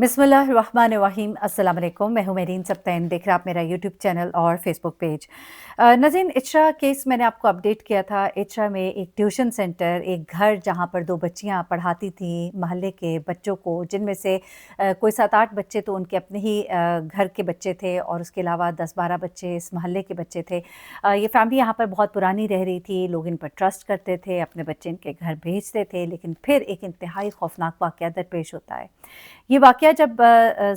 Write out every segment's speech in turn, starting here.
बिस्मिल्लाहिर्रहमानिर्रहीम अस्सलाम वालेकुम। मैं हूं मेरीन सब्तैन, देख रहे हैं आप मेरा यूट्यूब चैनल और फेसबुक पेज। नाज़रीन, इचरा केस मैंने आपको अपडेट किया था। इचरा में एक ट्यूशन सेंटर, एक घर जहां पर दो बच्चियां पढ़ाती थी महल्ले के बच्चों को, जिनमें से कोई 7-8 बच्चे तो उनके अपने ही घर के बच्चे थे और उसके अलावा 10-12 बच्चे इस महल्ले के बच्चे थे। ये फैमिली यहाँ पर बहुत पुरानी रह रही थी, लोग इन पर ट्रस्ट करते थे, अपने बच्चे इनके घर भेजते थे, लेकिन फिर एक इंतहाई खौफनाक वाक़या दरपेश होता है। ये वाक़या जब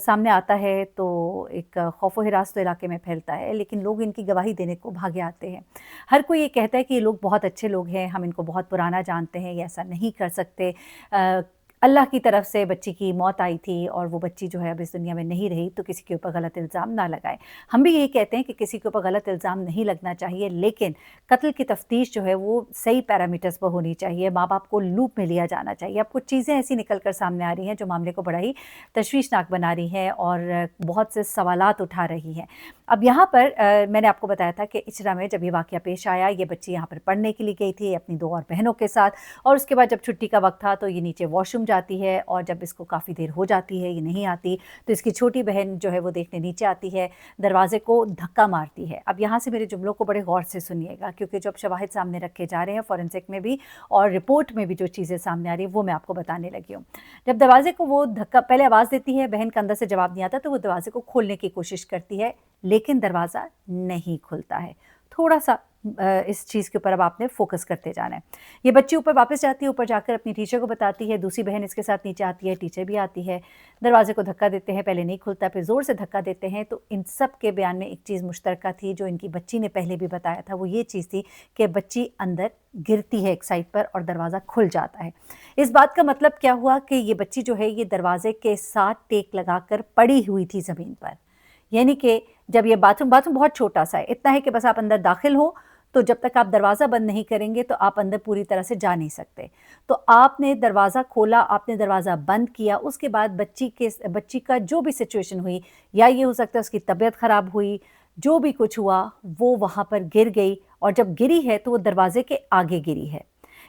सामने आता है तो एक खौफ़ व हिरास तो इलाके में फैलता है, लेकिन लोग इनकी गवाही देने को भागे आते हैं। हर कोई ये कहता है कि ये लोग बहुत अच्छे लोग हैं, हम इनको बहुत पुराना जानते हैं, ये ऐसा नहीं कर सकते। अ, अल्लाह की तरफ से बच्ची की मौत आई थी और वो बच्ची जो है अब इस दुनिया में नहीं रही, तो किसी के ऊपर गलत इल्ज़ाम ना लगाएँ। हम भी यही कहते हैं कि किसी के ऊपर गलत इल्ज़ाम नहीं लगना चाहिए, लेकिन कत्ल की तफ्तीश जो है वो सही पैरामीटर्स पर होनी चाहिए। माँ-बाप को लूप में लिया जाना चाहिए। अब कुछ चीज़ें ऐसी निकल कर सामने आ रही हैं जो मामले को बड़ा ही तशवीशनाक बना रही हैं और बहुत से सवालात उठा रही हैं। अब यहाँ पर मैंने आपको बताया था कि इचरा में जब ये वाक़या पेश आया, ये बच्ची यहाँ पर पढ़ने के लिए गई थी अपनी 2 और बहनों के साथ, और उसके बाद जब छुट्टी का वक़्त था तो ये नीचे वॉशरूम जाती है और जब इसको काफ़ी देर हो जाती है, ये नहीं आती, तो इसकी छोटी बहन जो है वो देखने नीचे आती है, दरवाज़े को धक्का मारती है। अब यहाँ से मेरे जुमलों को बड़े गौर से सुनिएगा, क्योंकि जब शवाहिद सामने रखे जा रहे हैं फ़ोरेंसिक में भी और रिपोर्ट में भी जो चीज़ें सामने आ रही हैं वो मैं आपको बताने लगी हूँ। जब दरवाज़े को वो धक्का, पहले आवाज़ देती है, बहन का अंदर से जवाब नहीं आता, तो वो दरवाज़े को खोलने की कोशिश करती है, लेकिन दरवाज़ा नहीं खुलता है। थोड़ा-सा इस चीज़ के ऊपर अब आपने फ़ोकस करते जाना है। ये बच्ची ऊपर वापस जाती है, ऊपर जाकर अपनी टीचर को बताती है, दूसरी बहन इसके साथ नीचे आती है, टीचर भी आती है, दरवाज़े को धक्का देते हैं, पहले नहीं खुलता, फिर ज़ोर से धक्का देते हैं। तो इन सब के बयान में एक चीज़ मुश्तरका थी, जो इनकी बच्ची ने पहले भी बताया था, वो ये चीज़ थी कि बच्ची अंदर गिरती है एक साइड पर और दरवाज़ा खुल जाता है। इस बात का मतलब क्या हुआ कि ये बच्ची जो है ये दरवाज़े के साथ टेक लगाकर पड़ी हुई थी ज़मीन पर। यानी कि जब ये बाथरूम बहुत छोटा-सा है, इतना है कि बस आप अंदर दाखिल हो, तो जब तक आप दरवाज़ा बंद नहीं करेंगे तो आप अंदर पूरी तरह से जा नहीं सकते। तो आपने दरवाज़ा खोला, आपने दरवाज़ा बंद किया, उसके बाद बच्ची का जो भी सिचुएशन हुई, या ये हो सकता है उसकी तबीयत ख़राब हुई, जो भी कुछ हुआ, वो वहाँ पर गिर गई, और जब गिरी है तो वो दरवाज़े के आगे गिरी है।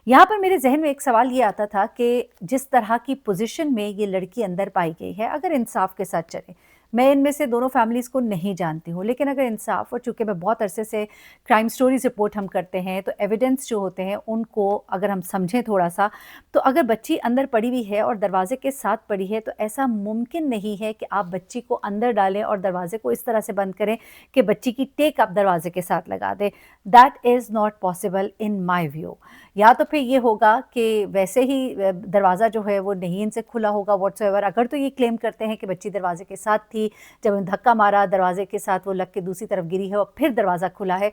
यहाँ पर मेरे ज़हन में एक सवाल ये आता था कि जिस तरह की पोज़ीशन में ये लड़की अंदर पाई गई है, अगर इंसाफ़ के साथ चलें, मैं इनमें से दोनों फैमिलीज़ को नहीं जानती हूँ, लेकिन अगर इंसाफ़, और चूँकि मैं बहुत अरसे से क्राइम स्टोरीज़ रिपोर्ट हम करते हैं, तो एविडेंस जो होते हैं उनको अगर हम समझें थोड़ा-सा, तो अगर बच्ची अंदर पड़ी हुई है और दरवाज़े के साथ पड़ी है, तो ऐसा मुमकिन नहीं है कि आप बच्ची को अंदर डालें और दरवाज़े को इस तरह से बंद करें कि बच्ची की टेक आप दरवाज़े के साथ लगा दें। That is not possible in my view. या तो फिर ये होगा कि वैसे ही दरवाज़ा जो है वो नहीं इनसे खुला होगा व्हाट्सएवर। अगर तो ये क्लेम करते हैं कि बच्ची दरवाज़े के साथ थी, जब उन्हें धक्का मारा, दरवाज़े के साथ वो लग के दूसरी तरफ गिरी है और फिर दरवाज़ा खुला है,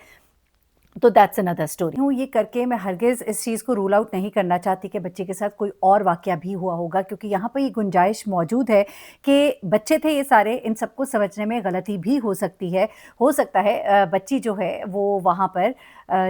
तो दैट्स अनदर स्टोरी। हूँ ये करके मैं हरगिज़ इस चीज़ को रूल आउट नहीं करना चाहती कि बच्चे के साथ कोई और वाक़या भी हुआ होगा, क्योंकि यहाँ पर ये गुंजाइश मौजूद है कि बच्चे थे ये सारे, इन सबको समझने में गलती भी हो सकती है। हो सकता है बच्ची जो है वो वहाँ पर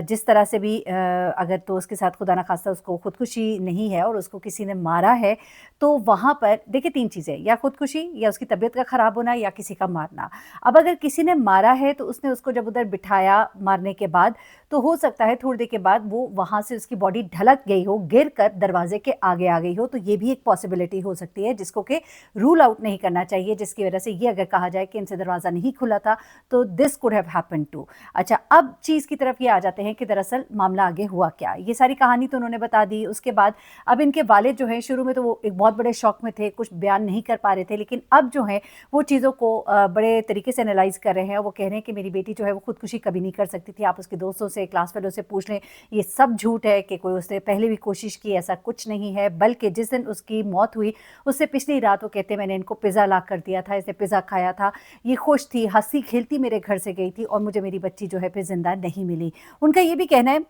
जिस तरह से भी अगर तो उसके साथ खुदा न ख़ास्ता उसको खुदकुशी नहीं है और उसको किसी ने मारा है, तो वहाँ पर देखिए 3 चीज़ें, या खुदकुशी, या उसकी तबीयत का ख़राब होना, या किसी का मारना। अब अगर किसी ने मारा है तो उसने उसको जब उधर बिठाया मारने के बाद, तो हो सकता है थोड़ी देर के बाद वो वहाँ से उसकी बॉडी ढलक गई हो, गिरकर दरवाज़े के आगे आ गई हो, तो ये भी एक पॉसिबिलिटी हो सकती है जिसको कि रूल आउट नहीं करना चाहिए, जिसकी वजह से ये अगर कहा जाए कि इनसे दरवाज़ा नहीं खुला था, तो this could have happened too. अच्छा, अब चीज़ की तरफ ये आ जाते हैं कि दरअसल मामला आगे हुआ क्या। ये सारी कहानी तो उन्होंने बता दी। उसके बाद अब इनके वालिद जो हैं, शुरू में तो वो एक बहुत बड़े शॉक में थे, कुछ बयान नहीं कर पा रहे थे, लेकिन अब जो है वो चीज़ों को बड़े तरीके से एनालाइज़ कर रहे हैं। वो कह रहे हैं कि मेरी बेटी जो है वो खुदकुशी कभी नहीं कर सकती थी, आप उसके दोस्तों से, क्लास फेलो से पूछ लें, ये सब झूठ है कि कोई उसने पहले भी कोशिश की, ऐसा कुछ नहीं है। बल्कि जिस दिन उसकी मौत हुई उससे पिछली रात वो कहते हैं मैंने इनको पिज़्ज़ा ला कर दिया था, इसने पिज़्ज़ा खाया था, ये खुश थी, हंसी खेलती मेरे घर से गई थी और मुझे मेरी बच्ची जो है फिर जिंदा नहीं मिली। उनका ये भी कहना है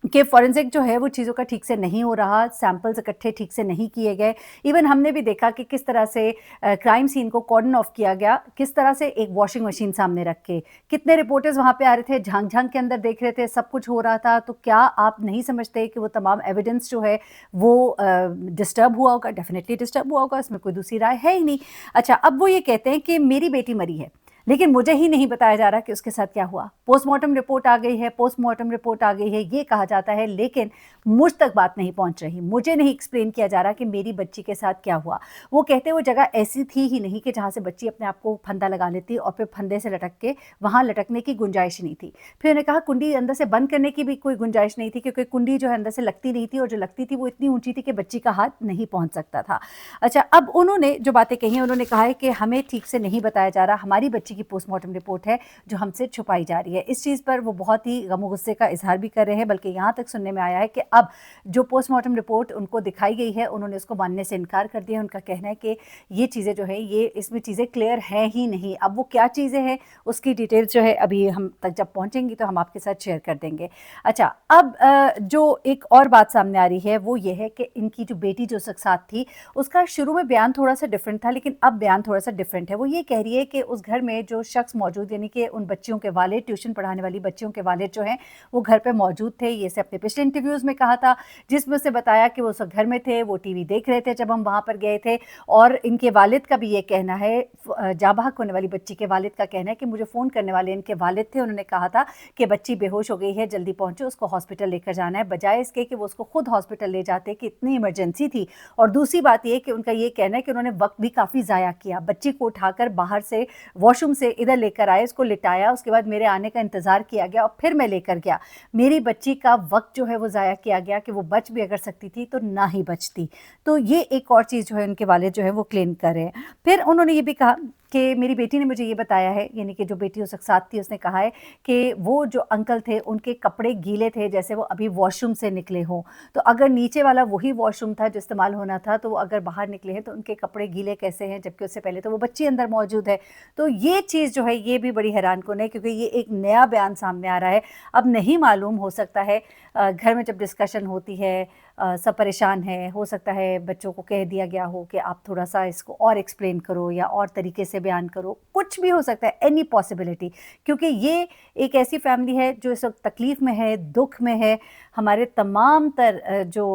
कि फॉरेंसिक जो है वो चीज़ों का ठीक से नहीं हो रहा, सैंपल्स इकट्ठे ठीक से नहीं किए गए। इवन हमने भी देखा कि किस तरह से क्राइम सीन को कॉर्डन ऑफ किया गया, किस तरह से एक वॉशिंग मशीन सामने रख के। कितने रिपोर्टर्स वहाँ पे आ रहे थे, झांक-झांक के अंदर देख रहे थे, सब कुछ हो रहा था। तो क्या आप नहीं समझते कि वो तमाम एविडेंस जो है वो डिस्टर्ब हुआ होगा? डेफ़िनिटली डिस्टर्ब हुआ होगा, इसमें कोई दूसरी राय है ही नहीं। अच्छा, अब वो ये कहते हैं कि मेरी बेटी मरी है। लेकिन मुझे ही नहीं बताया जा रहा कि उसके साथ क्या हुआ। पोस्टमार्टम रिपोर्ट आ गई है, पोस्टमार्टम रिपोर्ट आ गई है, ये कहा जाता है, लेकिन मुझ तक बात नहीं पहुंच रही। मुझे नहीं एक्सप्लेन किया जा रहा कि मेरी बच्ची के साथ क्या हुआ। वो कहते हैं वो जगह ऐसी थी ही नहीं कि जहाँ से बच्ची अपने आप को फंदा लगा लेती और फिर फंदे से लटक के वहाँ लटकने की गुंजाइश नहीं थी। फिर उन्होंने कहा कुंडी अंदर से बंद करने की भी कोई गुंजाइश नहीं थी, क्योंकि कुंडी जो है अंदर से लगती नहीं थी, और जो लगती थी वो इतनी ऊंची थी कि बच्ची का हाथ नहीं पहुंच सकता था। अच्छा, अब उन्होंने जो बातें कही हैं, उन्होंने कहा है कि हमें ठीक से नहीं बताया जा रहा, हमारी बच्ची की पोस्टमार्टम रिपोर्ट है जो हमसे छुपाई जा रही है। इस चीज़ पर वो बहुत ही गम गुस्से का इजहार भी कर रहे हैं, बल्कि यहाँ तक सुनने में आया है कि अब जो पोस्टमार्टम रिपोर्ट उनको दिखाई गई है, उन्होंने उसको मानने से इनकार कर दिया। उनका कहना है कि ये चीज़ें जो है, ये इसमें चीज़ें क्लियर हैं ही नहीं। अब वो क्या चीज़ें हैं उसकी डिटेल्स जो है अभी हम तक जब पहुँचेंगी तो हम आपके साथ शेयर कर देंगे। अच्छा, अब जो एक और बात सामने आ रही है वो ये है कि इनकी जो बेटी जो साथ थी, उसका शुरू में बयान थोड़ा सा डिफरेंट था, लेकिन अब बयान थोड़ा सा डिफरेंट है। वो ये कह रही है कि उस घर में जो शख्स मौजूद, यानी कि उन बच्चियों के वालिद, ट्यूशन पढ़ाने वाली बच्चियों के वालिद जो हैं, वो घर पे मौजूद थे। ये से अपने पिछले इंटरव्यूज़ में कहा था, जिसमें से बताया कि वो सब घर में थे, वो टीवी देख रहे थे जब हम वहाँ पर गए थे। और इनके वालिद का भी ये कहना है, जाबाहक होने वाली बच्ची के वालिद का कहना है कि मुझे फ़ोन करने वाले इनके वालिद थे, उन्होंने कहा था कि बच्ची बेहोश हो गई है, जल्दी पहुँचो, उसको हॉस्पिटल लेकर जाना है, बजाय इसके कि वो उसको खुद हॉस्पिटल ले जाते कि इतनी इमरजेंसी थी। और दूसरी बात ये कि उनका ये कहना है कि उन्होंने वक्त भी काफ़ी ज़ाया किया। बच्ची को उठाकर बाहर से वॉशरूम से इधर लेकर आए, उसको लिटाया, उसके बाद मेरे आने का इंतज़ार किया गया और फिर मैं लेकर गया। मेरी बच्ची का वक्त जो है वो ज़ाया किया गया कि वो बच भी अगर सकती थी तो ना ही बचती। तो ये एक और चीज़ जो है उनके वालिद जो है वो क्लेम कर रहे हैं। फिर उन्होंने ये भी कहा कि मेरी बेटी ने मुझे ये बताया है, यानी कि जो बेटी उसके साथ थी, उसने कहा है कि वो जो अंकल थे उनके कपड़े गीले थे, जैसे वो अभी वॉशरूम से निकले हों। तो अगर नीचे वाला वही वॉशरूम था जो इस्तेमाल होना था, तो वो अगर बाहर निकले हैं तो उनके कपड़े गीले कैसे हैं, जबकि उससे पहले तो वो बच्ची अंदर मौजूद है। तो ये चीज़ जो है ये भी बड़ी हैरानकुन है, क्योंकि ये एक नया बयान सामने आ रहा है। अब नहीं मालूम, हो सकता है घर में जब डिस्कशन होती है, सब परेशान है, हो सकता है बच्चों को कह दिया गया हो कि आप थोड़ा-सा इसको और एक्सप्लेन करो या और तरीके से बयान करो, कुछ भी हो सकता है, एनी पॉसिबिलिटी। क्योंकि ये एक ऐसी फैमिली है जो इस वक़्त तकलीफ़ में है, दुःख में है, हमारे तमाम जो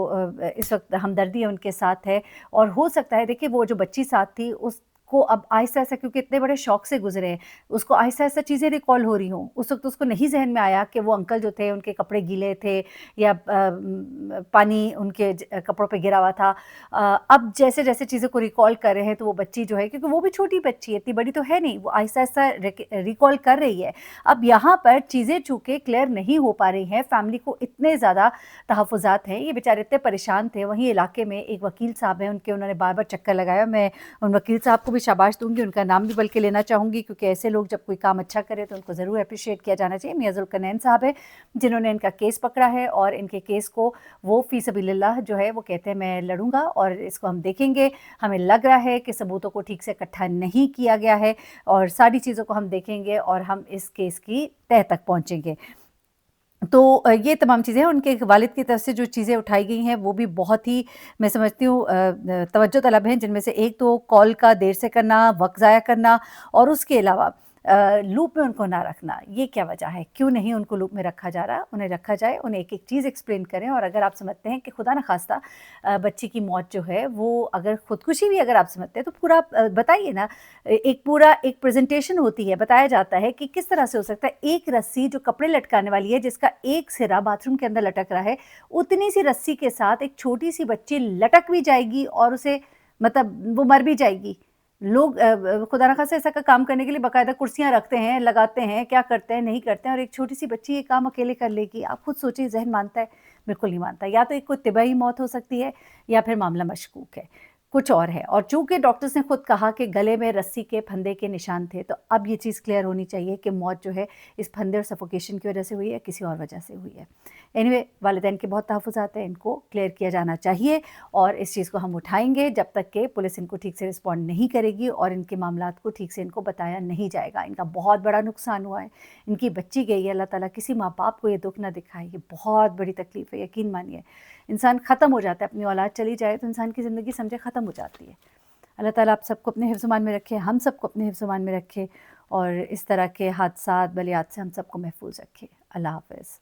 इस वक़्त हमदर्दी है उनके साथ है। और हो सकता है, देखिए वो जो बच्ची साथ थी उसको अब आहिस्ता-आहिस्ता, क्योंकि इतने बड़े शॉक से गुज़रे हैं, उसको आहिस्ता-आहिस्ता चीज़ें रिकॉल हो रही हों। उस वक़्त उसको नहीं ज़हन में आया कि वो अंकल जो थे उनके कपड़े गीले थे या पानी उनके कपड़ों पे गिरा हुआ था। अब जैसे-जैसे चीज़ों को रिकॉल कर रहे हैं तो वो बच्ची जो है, क्योंकि वो भी छोटी बच्ची है, इतनी बड़ी तो है नहीं, वो आहिस्ता-आहिस्ता रिकॉल कर रही है। अब यहाँ पर चीज़ें चूँकि क्लियर नहीं हो पा रही हैं, फैमिली को इतने ज़्यादा तहफ़्फ़ुज़ात हैं, ये बेचारे इतने परेशान थे। वहीं इलाके में एक वकील साहब हैं, उन्होंने बार-बार चक्कर लगाया। मैं उन वकील साहब को भी शाबाश दूँगी, उनका नाम भी बल्कि लेना चाहूँगी, क्योंकि ऐसे लोग जब कोई काम अच्छा करे तो उनको ज़रूर एप्रिशिएट किया जाना चाहिए। मियां ज़ुल्करनैन साहब हैं, जिन्होंने इनका केस पकड़ा है, और इनके केस को वो फ़ी सबीलिल्लाह जो है वो कहते हैं मैं लड़ूँगा और इसको हम देखेंगे। हमें लग रहा है कि सबूतों को ठीक से इकट्ठा नहीं किया गया है, और सारी चीज़ों को हम देखेंगे और हम इस केस की तह तक पहुँचेंगे। तो ये तमाम चीज़ें हैं। उनके वालिद की तरफ से जो चीज़ें उठाई गई हैं वो भी बहुत ही, मैं समझती हूँ, तवज्जो तलब हैं, जिनमें से एक तो कॉल का देर से करना, वक़्त ज़ाया करना, और उसके अलावा लूप में उनको ना रखना। ये क्या वजह है? क्यों नहीं उनको लूप में रखा जा रहा? उन्हें रखा जाए, उन्हें एक-एक चीज़ एक्सप्लेन करें। और अगर आप समझते हैं कि खुदा न ख़ास्ता बच्ची की मौत जो है वो अगर खुदकुशी भी अगर आप समझते हैं तो पूरा बताइए ना। एक पूरा एक प्रेज़ेंटेशन होती है, बताया जाता है कि किस तरह से हो सकता है। एक रस्सी जो कपड़े लटकाने वाली है, जिसका एक सिरा बाथरूम के अंदर लटक रहा है, उतनी सी रस्सी के साथ एक छोटी-सी बच्ची लटक भी जाएगी और उसे, मतलब वो मर भी जाएगी। लोग खुदा न ख़ास्ता ऐसा का काम करने के लिए बाकायदा कुर्सियाँ रखते हैं, लगाते हैं, क्या करते हैं, नहीं करते हैं, और एक छोटी-सी बच्ची ये काम अकेले कर लेगी। आप खुद सोचिए, ज़हन मानता है? बिल्कुल नहीं मानता। या तो एक कोई तिबई मौत हो सकती है, या फिर मामला मशकूक है, कुछ और है। और चूँकि डॉक्टर्स ने खुद कहा कि गले में रस्सी के फंदे के निशान थे, तो अब ये चीज़ क्लियर होनी चाहिए कि मौत जो है इस फंदे और सफोकेशन की वजह से हुई है, किसी और वजह से हुई है। एनीवे, वालिदैन के बहुत तहफ़्फ़ुज़ात हैं, इनको क्लियर किया जाना चाहिए, और इस चीज़ को हम उठाएँगे जब तक कि पुलिस इनको ठीक से रिस्पॉन्ड नहीं करेगी और इनके मामलात को ठीक से इनको बताया नहीं जाएगा। इनका बहुत बड़ा नुकसान हुआ है, इनकी बच्ची गई है, अल्लाह ताला किसी माँ-बाप को ये दुःख ना दिखाए। ये बहुत बड़ी तकलीफ़ है, यकीन मानिए। इंसान ख़त्म हो जाता है, अपनी औलाद चली जाए तो इंसान की ज़िंदगी समझे ख़त्म हो जाती है। अल्लाह ताला आप सबको अपने हिफ्ज़-ओ-मान में रखे, हम सबको अपने हिफ्ज़-ओ-मान में रखे, और इस तरह के हादसात, बलियात से हम सबको महफूज़ रखे। अल्लाह हाफ़िज़।